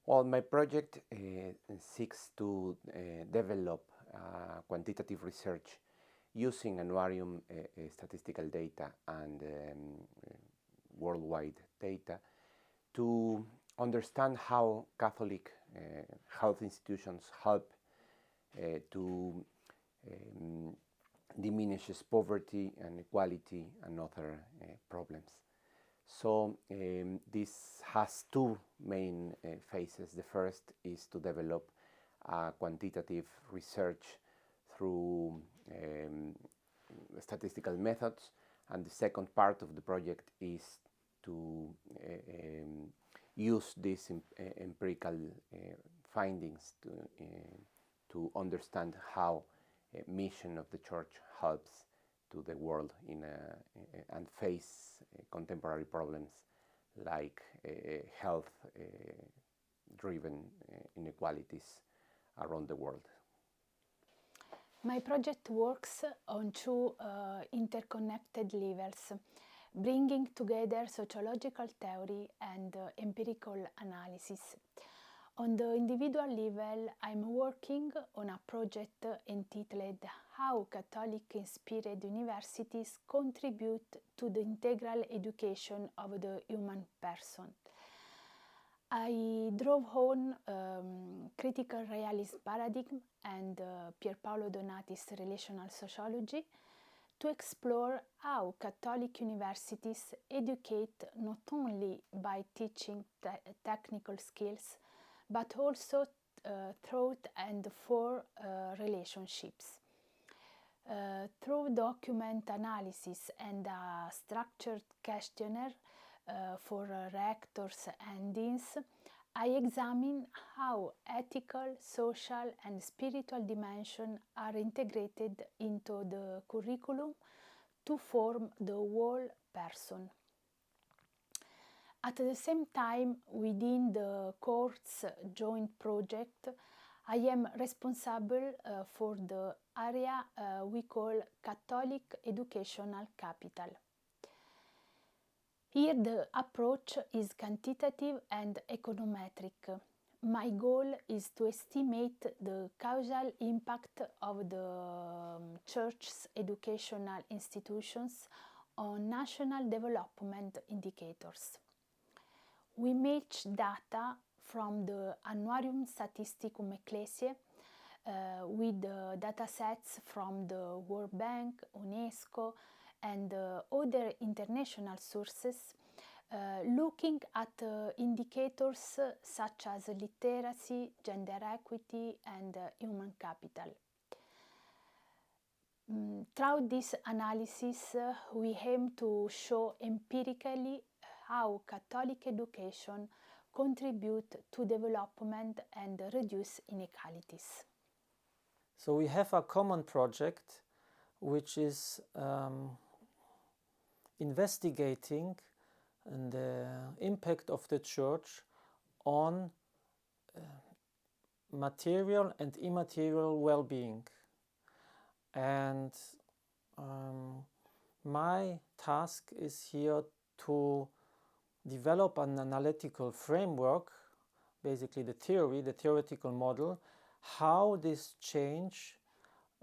Well, my project seeks to develop quantitative research using annuarium statistical data and worldwide data to understand how Catholic health institutions help to diminishes poverty and inequality and other problems. So this has two main phases. The first is to develop quantitative research through statistical methods, and the second part of the project is to use these empirical findings to understand how mission of the Church helps to the world and face contemporary problems like health-driven inequalities around the world. My project works on two interconnected levels, bringing together sociological theory and empirical analysis. On the individual level, I'm working on a project entitled How Catholic-inspired universities contribute to the integral education of the human person. I drove home critical realism paradigm and Pierpaolo Donati's relational sociology to explore how Catholic universities educate not only by teaching technical skills, but also through and for relationships. Through document analysis and a structured questionnaire for rectors and deans, I examine how ethical, social and spiritual dimensions are integrated into the curriculum to form the whole person. At the same time, within the course joint project, I am responsible for the area we call Catholic Educational Capital. Here the approach is quantitative and econometric. My goal is to estimate the causal impact of the Church's educational institutions on national development indicators. We match data from the Annuarium Statisticum Ecclesiae with datasets from the World Bank, UNESCO, and other international sources, looking at indicators such as literacy, gender equity, and human capital. Through this analysis, we aim to show empirically how Catholic education contribute to development and reduce inequalities. So we have a common project which is investigating the impact of the Church on material and immaterial well-being. And my task is here to develop an analytical framework, basically the theoretical model, how this change,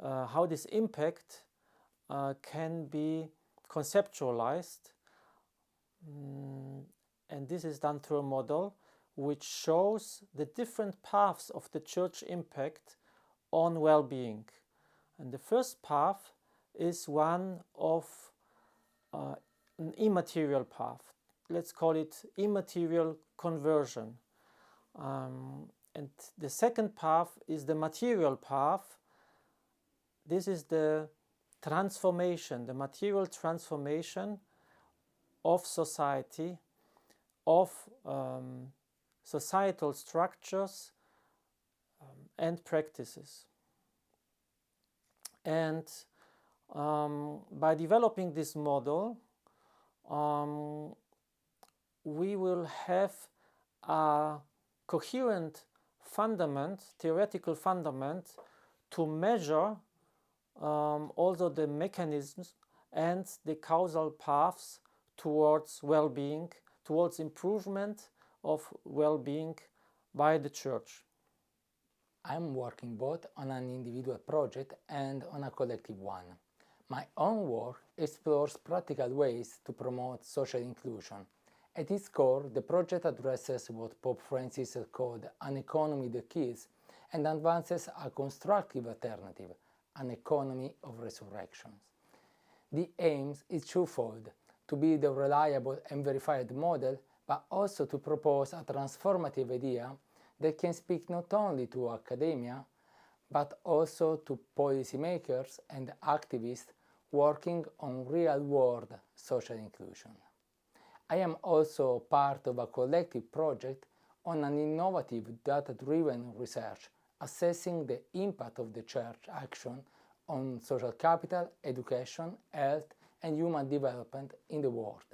how this impact can be conceptualized. And this is done through a model which shows the different paths of the Church impact on well-being. And the first path is one of an immaterial path. Let's call it immaterial conversion. And the second path is the material path. This is the transformation, the material transformation of society, of societal structures and practices. And by developing this model, we will have a coherent fundament, theoretical fundament, to measure also the mechanisms and the causal paths towards well-being, towards improvement of well-being by the Church? I'm working both on an individual project and on a collective one. My own work explores practical ways to promote social inclusion. At its core, the project addresses what Pope Francis called an economy that kills and advances a constructive alternative, an economy of resurrections. The aim is twofold: to be the reliable and verified model, but also to propose a transformative idea that can speak not only to academia, but also to policymakers and activists working on real-world social inclusion. I am also part of a collective project on an innovative data-driven research assessing the impact of the Church action on social capital, education, health, and human development in the world.